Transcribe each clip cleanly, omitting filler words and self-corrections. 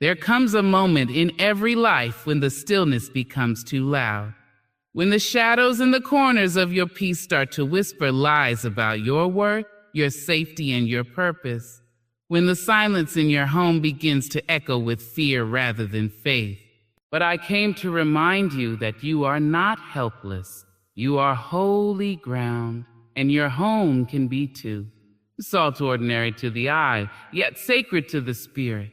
There comes a moment in every life when the stillness becomes too loud. When the shadows in the corners of your peace start to whisper lies about your worth, your safety, and your purpose. When the silence in your home begins to echo with fear rather than faith. But I came to remind you that you are not helpless. You are holy ground, and your home can be too. Salt ordinary to the eye, yet sacred to the spirit.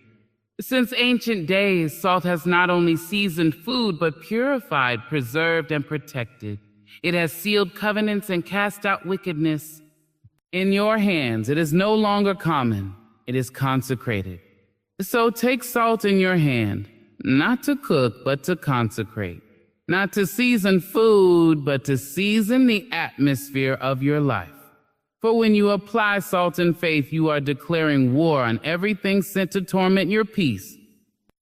Since ancient days, salt has not only seasoned food, but purified, preserved, and protected. It has sealed covenants and cast out wickedness. In your hands, it is no longer common. It is consecrated. So take salt in your hand, not to cook, but to consecrate. Not to season food, but to season the atmosphere of your life. For when you apply salt in faith, you are declaring war on everything sent to torment your peace.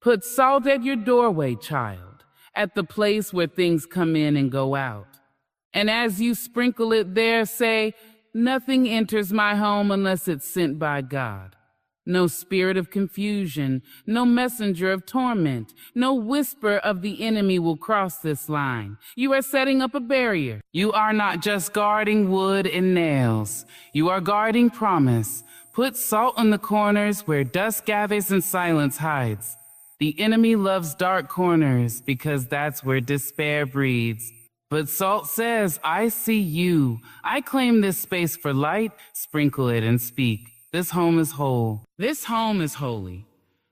Put salt at your doorway, child, at the place where things come in and go out. And as you sprinkle it there, say, nothing enters my home unless it's sent by God. No spirit of confusion, no messenger of torment, no whisper of the enemy will cross this line. You are setting up a barrier. You are not just guarding wood and nails. You are guarding promise. Put salt in the corners where dust gathers and silence hides. The enemy loves dark corners because that's where despair breeds. But salt says, I see you. I claim this space for light. Sprinkle it and speak. This home is whole. This home is holy.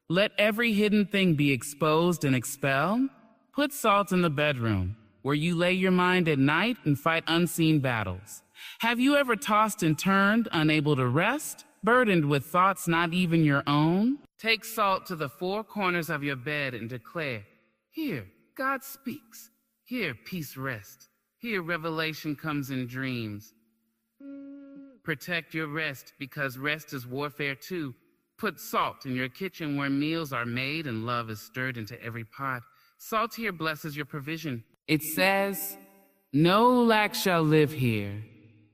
Let every hidden thing be exposed and expelled. Put salt in the bedroom, where you lay your mind at night and fight unseen battles. Have you ever tossed and turned, unable to rest, burdened with thoughts not even your own? Take salt to the four corners of your bed and declare, here, God speaks. Here, peace rests. Here, revelation comes in dreams. Protect your rest, because rest is warfare too. Put salt in your kitchen where meals are made and love is stirred into every pot. Salt here blesses your provision. It says, no lack shall live here.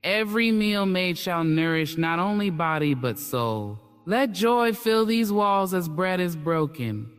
Every meal made shall nourish not only body but soul. Let joy fill these walls as bread is broken.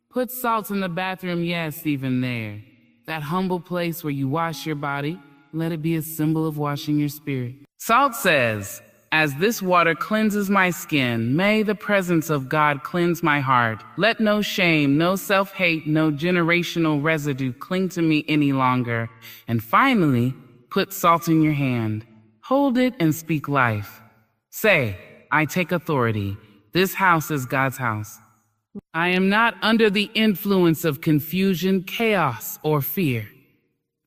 Put salt in the bathroom, yes, even there. That humble place where you wash your body, let it be a symbol of washing your spirit. Salt says, as this water cleanses my skin, may the presence of God cleanse my heart. Let no shame, no self-hate, no generational residue cling to me any longer. And finally, put salt in your hand. Hold it and speak life. Say, I take authority. This house is God's house. I am not under the influence of confusion, chaos, or fear.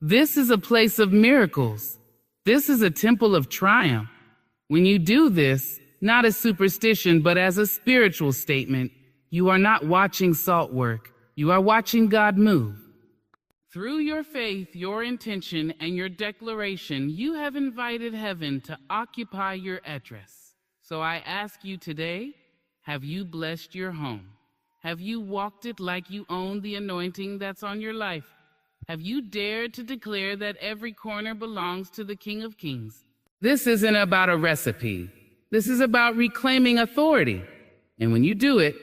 This is a place of miracles. This is a temple of triumph. When you do this, not as superstition, but as a spiritual statement, you are not watching salt work. You are watching God move. Through your faith, your intention, and your declaration, you have invited heaven to occupy your address. So I ask you today, have you blessed your home? Have you walked it like you own the anointing that's on your life? Have you dared to declare that every corner belongs to the King of Kings? This isn't about a recipe. This is about reclaiming authority. And when you do it,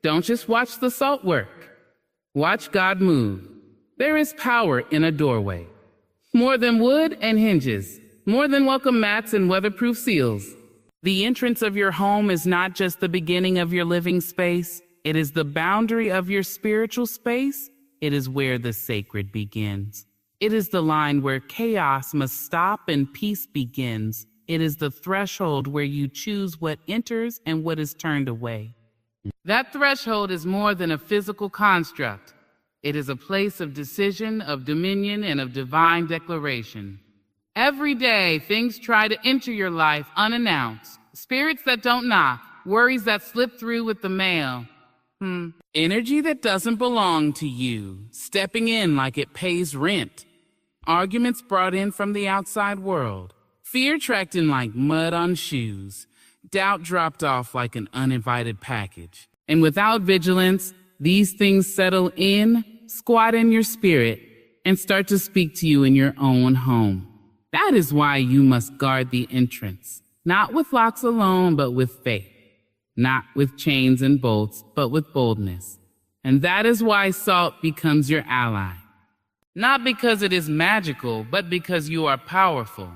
don't just watch the salt work. Watch God move. There is power in a doorway. More than wood and hinges. More than welcome mats and weatherproof seals. The entrance of your home is not just the beginning of your living space. It is the boundary of your spiritual space. It is where the sacred begins. It is the line where chaos must stop and peace begins. It is the threshold where you choose what enters and what is turned away. That threshold is more than a physical construct. It is a place of decision, of dominion, and of divine declaration. Every day, things try to enter your life unannounced. Spirits that don't knock, worries that slip through with the mail. Energy that doesn't belong to you, stepping in like it pays rent. Arguments brought in from the outside world. Fear tracked in like mud on shoes. Doubt dropped off like an uninvited package. And without vigilance, these things settle in, squat in your spirit, and start to speak to you in your own home. That is why you must guard the entrance, not with locks alone, but with faith. Not with chains and bolts, but with boldness. And that is why salt becomes your ally. Not because it is magical, but because you are powerful,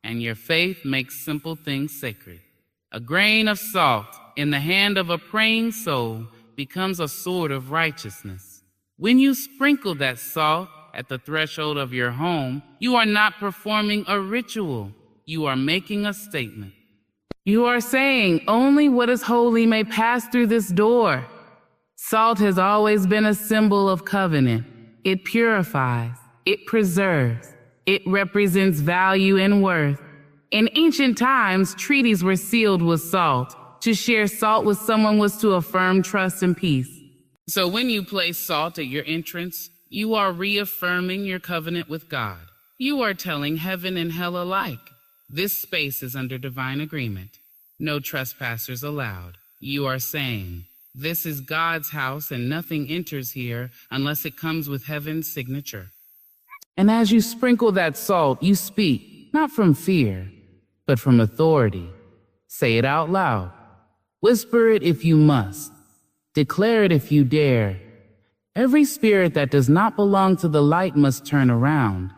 and your faith makes simple things sacred. A grain of salt in the hand of a praying soul becomes a sword of righteousness. When you sprinkle that salt at the threshold of your home, you are not performing a ritual. You are making a statement. You are saying, only what is holy may pass through this door. Salt has always been a symbol of covenant. It purifies, it preserves, it represents value and worth. In ancient times, treaties were sealed with salt. To share salt with someone was to affirm trust and peace. So when you place salt at your entrance, you are reaffirming your covenant with God. You are telling heaven and hell alike, this space is under divine agreement. No trespassers allowed. You are saying, this is God's house and nothing enters here unless it comes with heaven's signature. And as you sprinkle that salt, you speak, not from fear, but from authority. Say it out loud. Whisper it if you must. Declare it if you dare. Every spirit that does not belong to the light must turn around.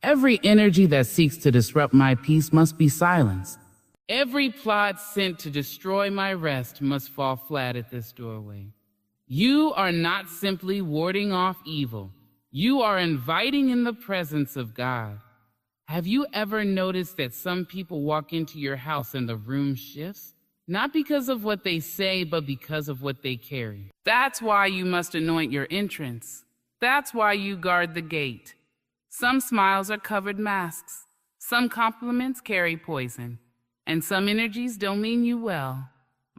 Every energy that seeks to disrupt my peace must be silenced. Every plot sent to destroy my rest must fall flat at this doorway. You are not simply warding off evil. You are inviting in the presence of God. Have you ever noticed that some people walk into your house and the room shifts? Not because of what they say, but because of what they carry. That's why you must anoint your entrance. That's why you guard the gate. Some smiles are covered masks. Some compliments carry poison. And some energies don't mean you well.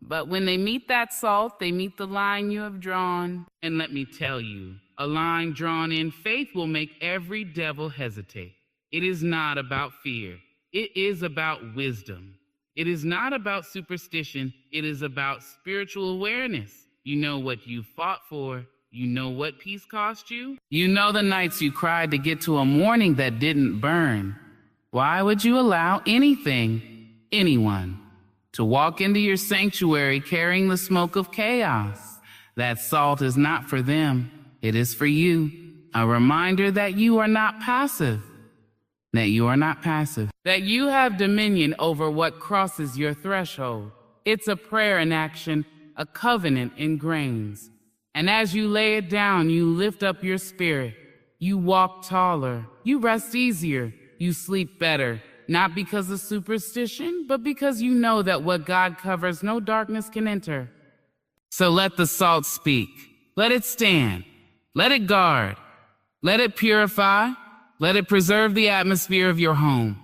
But when they meet that salt, they meet the line you have drawn. And let me tell you, a line drawn in faith will make every devil hesitate. It is not about fear. It is about wisdom. It is not about superstition. It is about spiritual awareness. You know what you fought for. You know what peace cost you. You know the nights you cried to get to a morning that didn't burn. Why would you allow anyone, to walk into your sanctuary carrying the smoke of chaos? That salt is not for them. It is for you. A reminder that you are not passive. That you have dominion over what crosses your threshold. It's a prayer in action, a covenant in grains. And as you lay it down, you lift up your spirit. You walk taller. You rest easier. You sleep better. Not because of superstition, but because you know that what God covers, no darkness can enter. So let the salt speak. Let it stand. Let it guard. Let it purify. Let it preserve the atmosphere of your home.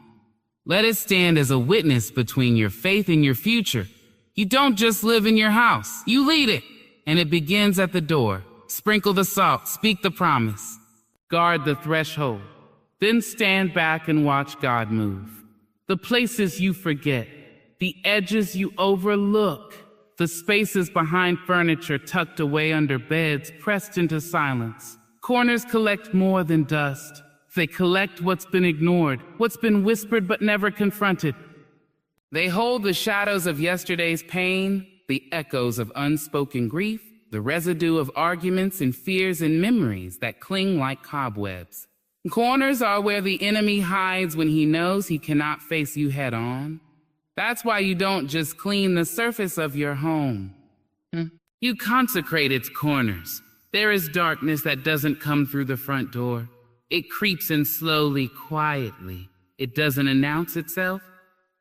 Let it stand as a witness between your faith and your future. You don't just live in your house. You lead it. And it begins at the door. Sprinkle the salt. Speak the promise. Guard the threshold. Then stand back and watch God move. The places you forget. The edges you overlook. The spaces behind furniture tucked away under beds, pressed into silence. Corners collect more than dust. They collect what's been ignored, what's been whispered but never confronted. They hold the shadows of yesterday's pain, the echoes of unspoken grief, the residue of arguments and fears and memories that cling like cobwebs. Corners are where the enemy hides when he knows he cannot face you head on. That's why you don't just clean the surface of your home. You consecrate its corners. There is darkness that doesn't come through the front door. It creeps in slowly, quietly. It doesn't announce itself.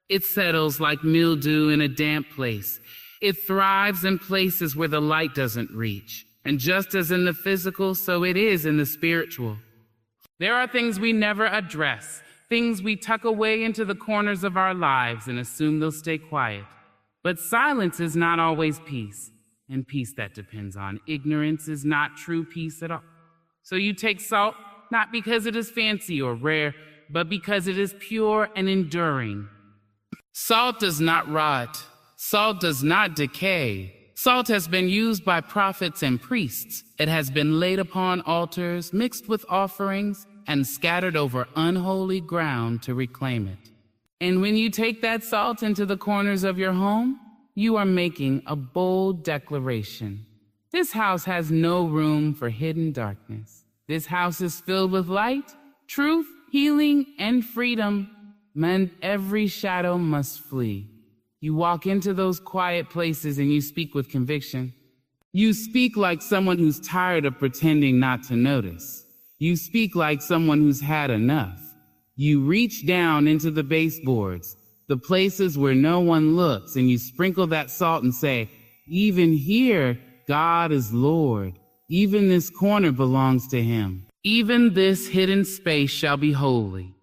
It settles like mildew in a damp place. It thrives in places where the light doesn't reach. And just as in the physical, so it is in the spiritual. There are things we never address, things we tuck away into the corners of our lives and assume they'll stay quiet. But silence is not always peace, and peace that depends on ignorance is not true peace at all. So you take salt, not because it is fancy or rare, but because it is pure and enduring. Salt does not rot. Salt does not decay. Salt has been used by prophets and priests. It has been laid upon altars, mixed with offerings, and scattered over unholy ground to reclaim it. And when you take that salt into the corners of your home, you are making a bold declaration. This house has no room for hidden darkness. This house is filled with light, truth, healing, and freedom. And every shadow must flee. You walk into those quiet places and you speak with conviction. You speak like someone who's tired of pretending not to notice. You speak like someone who's had enough. You reach down into the baseboards, the places where no one looks, and you sprinkle that salt and say, even here, God is Lord. Even this corner belongs to Him. Even this hidden space shall be holy.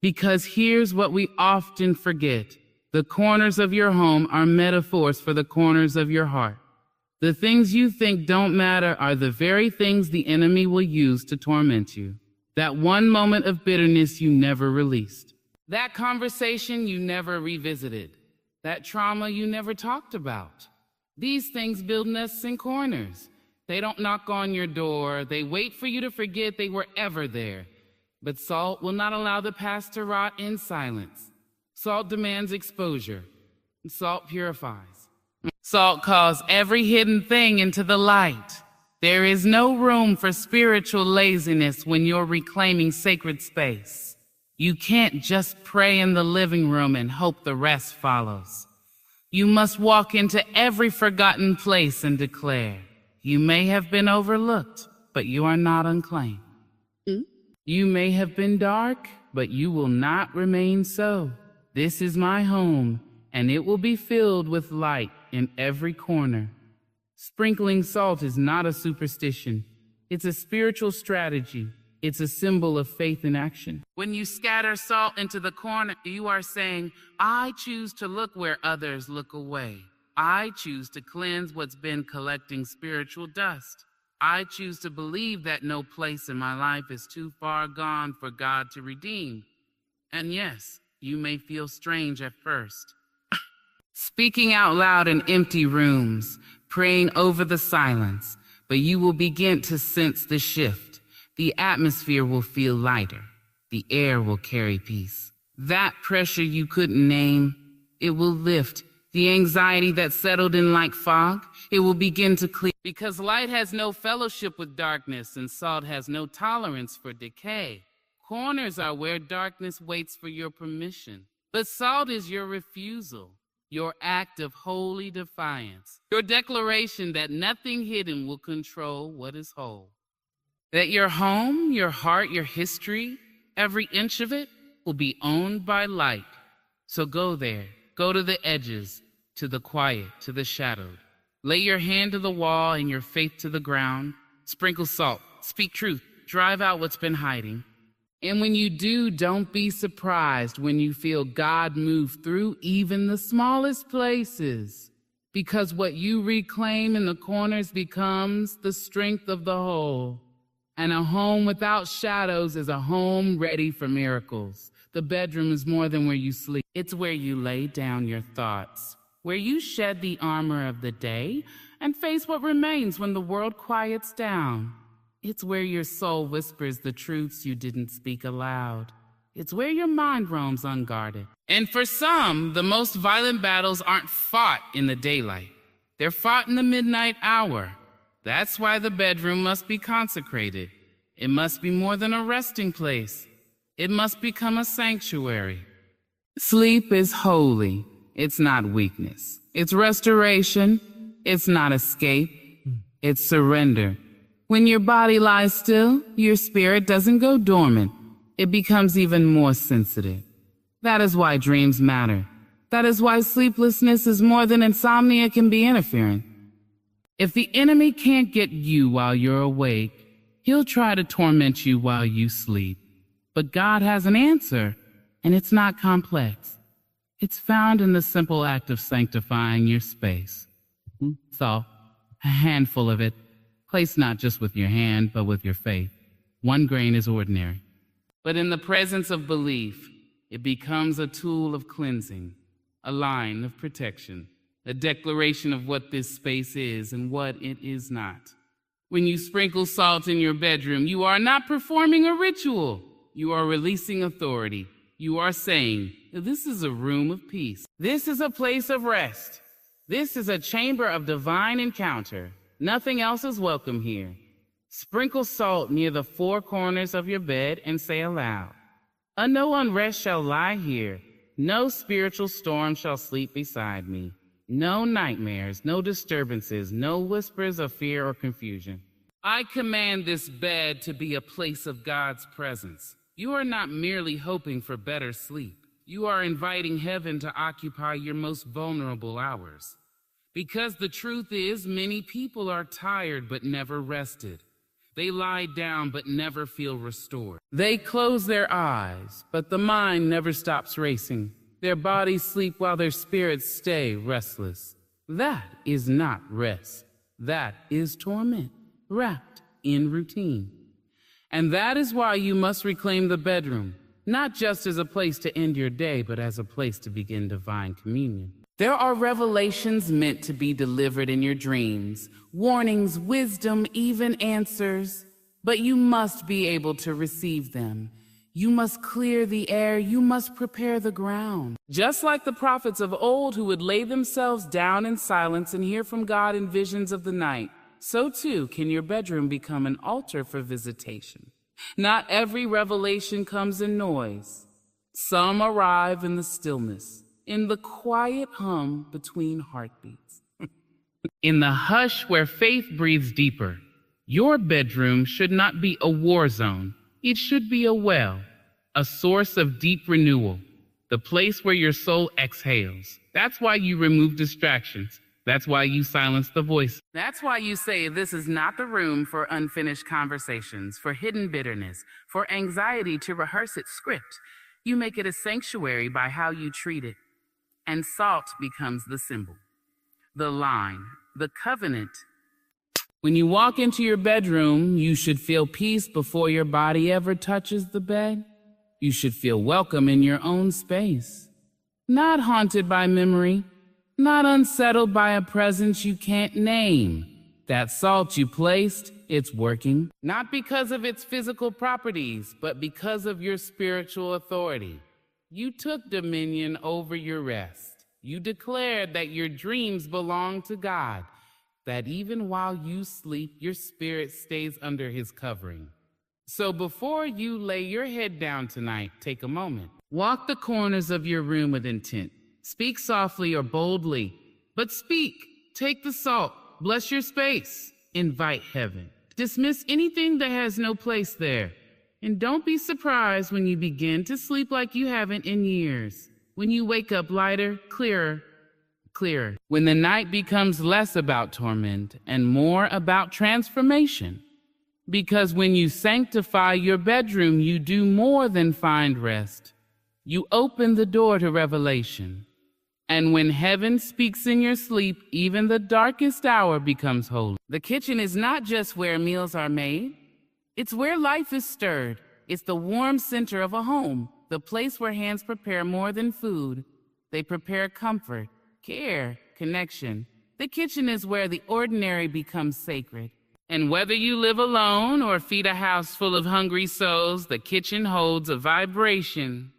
Because here's what we often forget. The corners of your home are metaphors for the corners of your heart. The things you think don't matter are the very things the enemy will use to torment you. That one moment of bitterness you never released. That conversation you never revisited. That trauma you never talked about. These things build nests in corners. They don't knock on your door. They wait for you to forget they were ever there. But salt will not allow the past to rot in silence. Salt demands exposure. Salt purifies. Salt calls every hidden thing into the light. There is no room for spiritual laziness when you're reclaiming sacred space. You can't just pray in the living room and hope the rest follows. You must walk into every forgotten place and declare, you may have been overlooked, but you are not unclaimed. You may have been dark, but you will not remain so. This is my home, and it will be filled with light in every corner. Sprinkling salt is not a superstition. It's a spiritual strategy. It's a symbol of faith in action. When you scatter salt into the corner, you are saying, I choose to look where others look away. I choose to cleanse what's been collecting spiritual dust. I choose to believe that no place in my life is too far gone for God to redeem. And yes, you may feel strange at first. Speaking out loud in empty rooms, praying over the silence, but you will begin to sense the shift. The atmosphere will feel lighter. The air will carry peace. That pressure you couldn't name, it will lift. The anxiety that settled in like fog, it will begin to clear. Because light has no fellowship with darkness and salt has no tolerance for decay. Corners are where darkness waits for your permission. But salt is your refusal, your act of holy defiance, your declaration that nothing hidden will control what is whole. That your home, your heart, your history, every inch of it will be owned by light. So go there. Go to the edges, to the quiet, to the shadowed. Lay your hand to the wall and your faith to the ground. Sprinkle salt, speak truth, drive out what's been hiding. And when you do, don't be surprised when you feel God move through even the smallest places. Because what you reclaim in the corners becomes the strength of the whole. And a home without shadows is a home ready for miracles. The bedroom is more than where you sleep. It's where you lay down your thoughts, where you shed the armor of the day and face what remains when the world quiets down. It's where your soul whispers the truths you didn't speak aloud. It's where your mind roams unguarded. And for some, the most violent battles aren't fought in the daylight. They're fought in the midnight hour. That's why the bedroom must be consecrated. It must be more than a resting place. It must become a sanctuary. Sleep is holy. It's not weakness. It's restoration. It's not escape. It's surrender. When your body lies still, your spirit doesn't go dormant. It becomes even more sensitive. That is why dreams matter. That is why sleeplessness is more than insomnia can be interfering. If the enemy can't get you while you're awake, he'll try to torment you while you sleep. But God has an answer, and it's not complex. It's found in the simple act of sanctifying your space. So, a handful of it, placed not just with your hand, but with your faith. 1 grain is ordinary. But in the presence of belief, it becomes a tool of cleansing, a line of protection, a declaration of what this space is and what it is not. When you sprinkle salt in your bedroom, you are not performing a ritual. You are releasing authority. You are saying, this is a room of peace. This is a place of rest. This is a chamber of divine encounter. Nothing else is welcome here. Sprinkle salt near the four corners of your bed and say aloud, no unrest shall lie here. No spiritual storm shall sleep beside me. No nightmares, no disturbances, no whispers of fear or confusion. I command this bed to be a place of God's presence. You are not merely hoping for better sleep. You are inviting heaven to occupy your most vulnerable hours. Because the truth is, many people are tired but never rested. They lie down but never feel restored. They close their eyes, but the mind never stops racing. Their bodies sleep while their spirits stay restless. That is not rest. That is torment, wrapped in routine. And that is why you must reclaim the bedroom, not just as a place to end your day, but as a place to begin divine communion. There are revelations meant to be delivered in your dreams, warnings, wisdom, even answers, but you must be able to receive them. You must clear the air, you must prepare the ground. Just like the prophets of old who would lay themselves down in silence and hear from God in visions of the night, so too can your bedroom become an altar for visitation. Not every revelation comes in noise. Some arrive in the stillness, in the quiet hum between heartbeats. In the hush where faith breathes deeper, your bedroom should not be a war zone. It should be a well, a source of deep renewal, the place where your soul exhales. That's why you remove distractions. That's why you silence the voice. That's why you say this is not the room for unfinished conversations, for hidden bitterness, for anxiety to rehearse its script. You make it a sanctuary by how you treat it. And salt becomes the symbol, the line, the covenant. When you walk into your bedroom, you should feel peace before your body ever touches the bed. You should feel welcome in your own space, not haunted by memory, not unsettled by a presence you can't name. That salt you placed, it's working, not because of its physical properties, but because of your spiritual authority. You took dominion over your rest. You declared that your dreams belong to God, that even while you sleep, your spirit stays under his covering. So before you lay your head down tonight, take a moment. Walk the corners of your room with intent. Speak softly or boldly, but speak. Take the salt. Bless your space. Invite heaven. Dismiss anything that has no place there. And don't be surprised when you begin to sleep like you haven't in years. When you wake up lighter, clearer. When the night becomes less about torment and more about transformation. Because when you sanctify your bedroom, you do more than find rest. You open the door to revelation. And when heaven speaks in your sleep, even the darkest hour becomes holy. The kitchen is not just where meals are made. It's where life is stirred. It's the warm center of a home, the place where hands prepare more than food. They prepare comfort, care, connection. The kitchen is where the ordinary becomes sacred. And whether you live alone or feed a house full of hungry souls, the kitchen holds a vibration.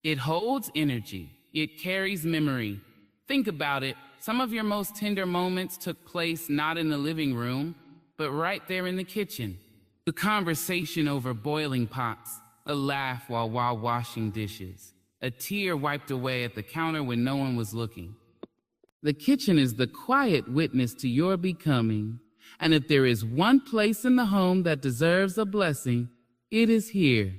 It holds energy. It carries memory. Think about it. Some of your most tender moments took place not in the living room, but right there in the kitchen. The conversation over boiling pots, a laugh while washing dishes, a tear wiped away at the counter when no one was looking. The kitchen is the quiet witness to your becoming. And if there is one place in the home that deserves a blessing, it is here,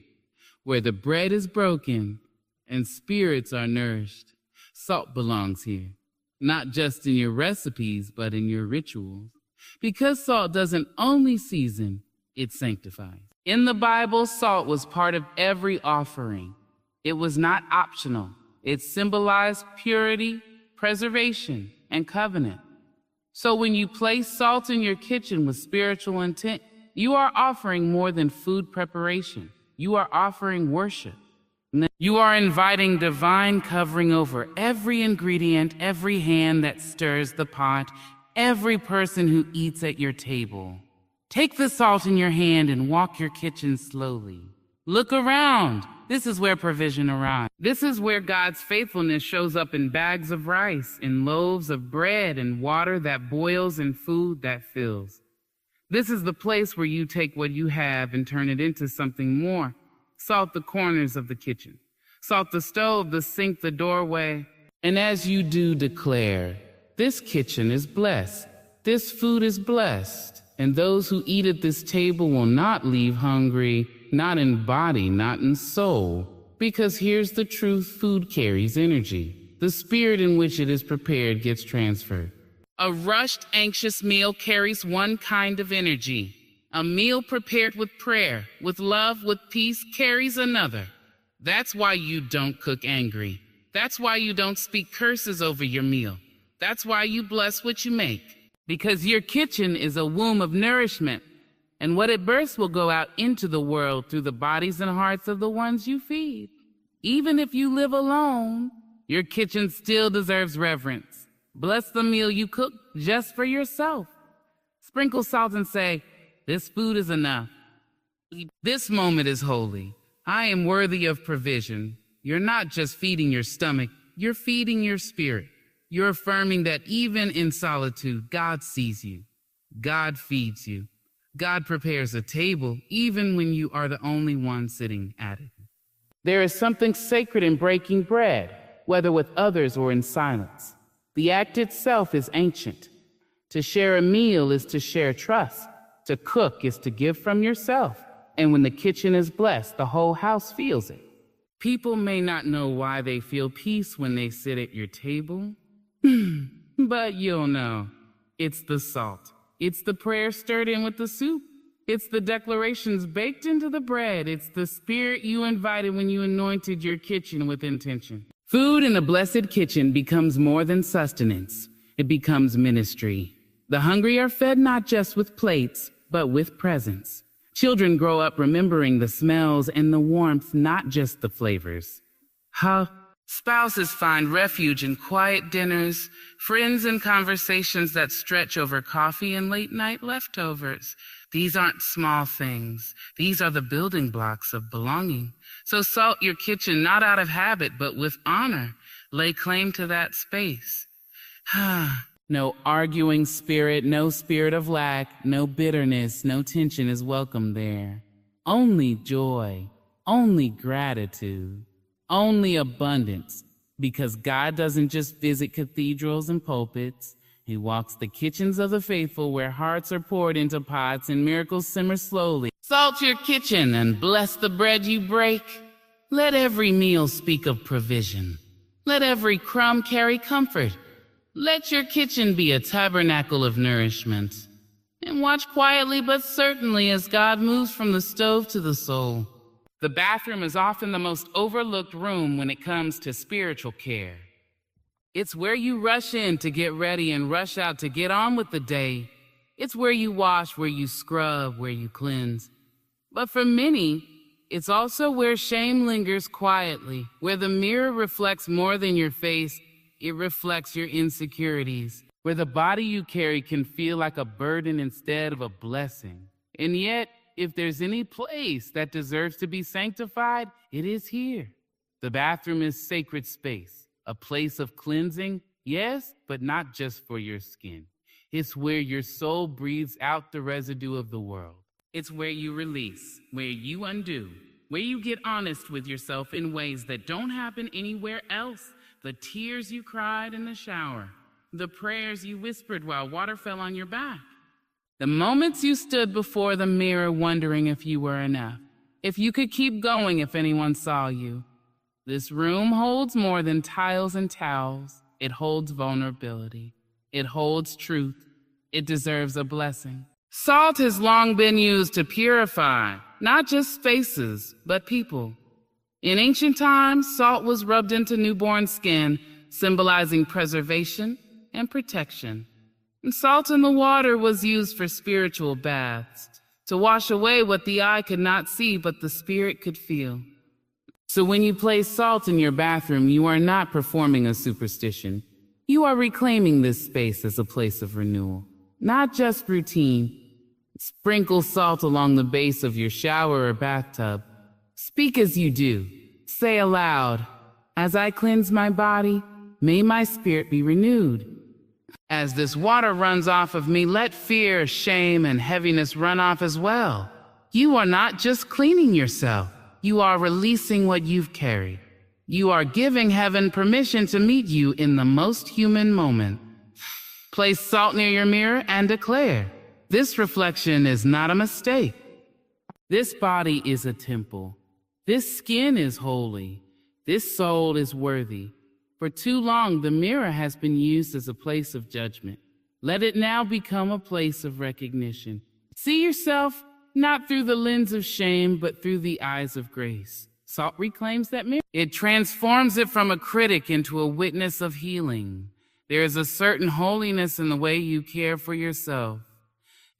where the bread is broken and spirits are nourished. Salt belongs here, not just in your recipes, but in your rituals. Because salt doesn't only season, it sanctifies. In the Bible, salt was part of every offering. It was not optional. It symbolized purity, preservation, and covenant. So when you place salt in your kitchen with spiritual intent, you are offering more than food preparation. You are offering worship. You are inviting divine covering over every ingredient, every hand that stirs the pot, every person who eats at your table. Take the salt in your hand and walk your kitchen slowly. Look around. This is where provision arrives. This is where God's faithfulness shows up in bags of rice, in loaves of bread, and water that boils, and food that fills. This is the place where you take what you have and turn it into something more. Salt the corners of the kitchen. Salt the stove, the sink, the doorway. And as you do declare, this kitchen is blessed. This food is blessed. And those who eat at this table will not leave hungry, not in body, not in soul. Because here's the truth, food carries energy. The spirit in which it is prepared gets transferred. A rushed, anxious meal carries one kind of energy. A meal prepared with prayer, with love, with peace carries another. That's why you don't cook angry. That's why you don't speak curses over your meal. That's why you bless what you make. Because your kitchen is a womb of nourishment, and what it births will go out into the world through the bodies and hearts of the ones you feed. Even if you live alone, your kitchen still deserves reverence. Bless the meal you cook just for yourself. Sprinkle salt and say, this food is enough. This moment is holy. I am worthy of provision. You're not just feeding your stomach, you're feeding your spirit. You're affirming that even in solitude, God sees you. God feeds you. God prepares a table even when you are the only one sitting at it. There is something sacred in breaking bread, whether with others or in silence. The act itself is ancient. To share a meal is to share trust. To cook is to give from yourself. And when the kitchen is blessed, the whole house feels it. People may not know why they feel peace when they sit at your table, but you'll know. It's the salt. It's the prayer stirred in with the soup. It's the declarations baked into the bread. It's the spirit you invited when you anointed your kitchen with intention. Food in a blessed kitchen becomes more than sustenance. It becomes ministry. The hungry are fed not just with plates, but with presence. Children grow up remembering the smells and the warmth, not just the flavors. Spouses find refuge in quiet dinners, friends in conversations that stretch over coffee and late-night leftovers. These aren't small things. These are the building blocks of belonging. So salt your kitchen not out of habit, but with honor. Lay claim to that space. No arguing spirit, no spirit of lack, no bitterness, no tension is welcome there. Only joy, only gratitude. Only abundance, because God doesn't just visit cathedrals and pulpits. He walks the kitchens of the faithful where hearts are poured into pots and miracles simmer slowly. Salt your kitchen and bless the bread you break. Let every meal speak of provision. Let every crumb carry comfort. Let your kitchen be a tabernacle of nourishment. And watch quietly but certainly as God moves from the stove to the soul. The bathroom is often the most overlooked room when it comes to spiritual care. It's where you rush in to get ready and rush out to get on with the day. It's where you wash, where you scrub, where you cleanse. But for many, it's also where shame lingers quietly, where the mirror reflects more than your face, it reflects your insecurities, where the body you carry can feel like a burden instead of a blessing. And yet, if there's any place that deserves to be sanctified, it is here. The bathroom is sacred space, a place of cleansing, yes, but not just for your skin. It's where your soul breathes out the residue of the world. It's where you release, where you undo, where you get honest with yourself in ways that don't happen anywhere else. The tears you cried in the shower, the prayers you whispered while water fell on your back. The moments you stood before the mirror wondering if you were enough, if you could keep going if anyone saw you. This room holds more than tiles and towels. It holds vulnerability. It holds truth. It deserves a blessing. Salt has long been used to purify, not just spaces, but people. In ancient times, salt was rubbed into newborn skin, symbolizing preservation and protection. And salt in the water was used for spiritual baths, to wash away what the eye could not see but the spirit could feel. So when you place salt in your bathroom, you are not performing a superstition. You are reclaiming this space as a place of renewal, not just routine. Sprinkle salt along the base of your shower or bathtub. Speak as you do. Say aloud, as I cleanse my body, may my spirit be renewed. As this water runs off of me, let fear, shame, and heaviness run off as well. You are not just cleaning yourself. You are releasing what you've carried. You are giving heaven permission to meet you in the most human moment. Place salt near your mirror and declare, this reflection is not a mistake. This body is a temple. This skin is holy. This soul is worthy. For too long, the mirror has been used as a place of judgment. Let it now become a place of recognition. See yourself not through the lens of shame, but through the eyes of grace. Salt reclaims that mirror. It transforms it from a critic into a witness of healing. There is a certain holiness in the way you care for yourself.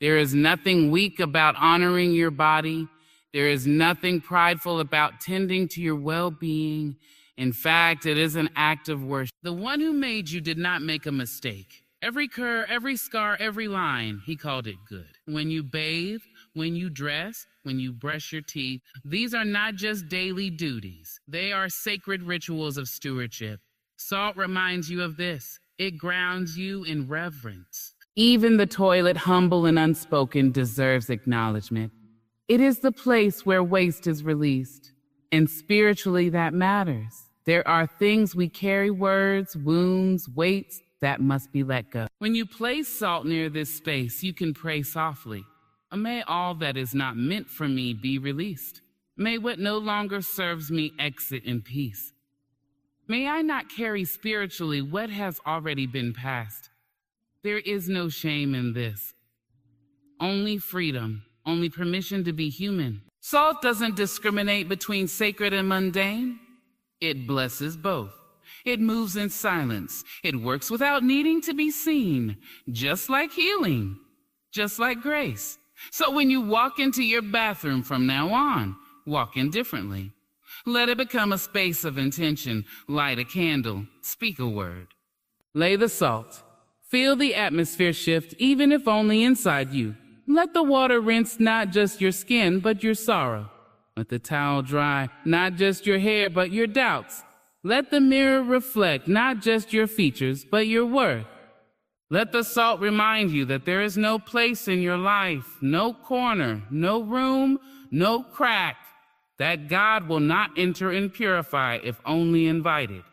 There is nothing weak about honoring your body. There is nothing prideful about tending to your well-being. In fact, it is an act of worship. The one who made you did not make a mistake. Every curve, every scar, every line, he called it good. When you bathe, when you dress, when you brush your teeth, these are not just daily duties. They are sacred rituals of stewardship. Salt reminds you of this. It grounds you in reverence. Even the toilet, humble and unspoken, deserves acknowledgement. It is the place where waste is released. And spiritually, that matters. There are things we carry, words, wounds, weights that must be let go. When you place salt near this space, you can pray softly. May all that is not meant for me be released. May what no longer serves me exit in peace. May I not carry spiritually what has already been passed. There is no shame in this. Only freedom, only permission to be human. Salt doesn't discriminate between sacred and mundane. It blesses both. It moves in silence. It works without needing to be seen, just like healing, just like grace. So when you walk into your bathroom from now on, walk in differently. Let it become a space of intention. Light a candle, speak a word. Lay the salt. Feel the atmosphere shift, even if only inside you. Let the water rinse not just your skin, but your sorrow. Let the towel dry not just your hair, but your doubts. Let the mirror reflect not just your features, but your worth. Let the salt remind you that there is no place in your life, no corner, no room, no crack, that God will not enter and purify if only invited.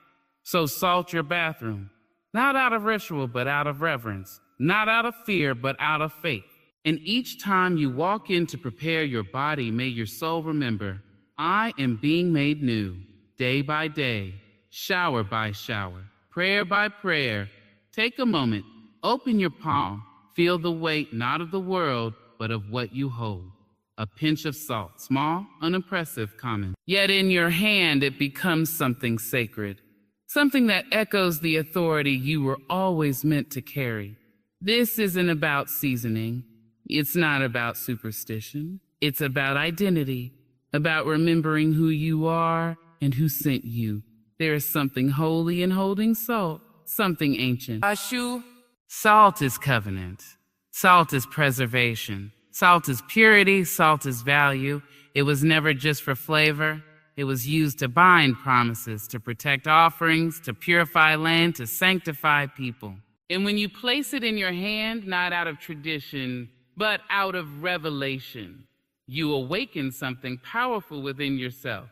So salt your bathroom, not out of ritual, but out of reverence, not out of fear, but out of faith. And each time you walk in to prepare your body, may your soul remember, I am being made new, day by day, shower by shower, prayer by prayer. Take a moment. Open your palm. Feel the weight not of the world, but of what you hold. A pinch of salt, small, unimpressive, common. Yet in your hand it becomes something sacred, something that echoes the authority you were always meant to carry. This isn't about seasoning. It's not about superstition. It's about identity, about remembering who you are and who sent you. There is something holy in holding salt, something ancient. Ashu. Salt is covenant. Salt is preservation. Salt is purity. Salt is value. It was never just for flavor. It was used to bind promises, to protect offerings, to purify land, to sanctify people. And when you place it in your hand, not out of tradition, but out of revelation, you awaken something powerful within yourself.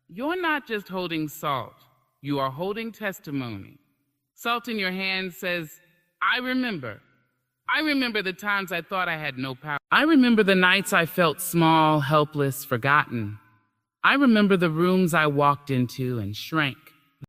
You're not just holding salt. You are holding testimony. Salt in your hand says, I remember. I remember the times I thought I had no power. I remember the nights I felt small, helpless, forgotten. I remember the rooms I walked into and shrank.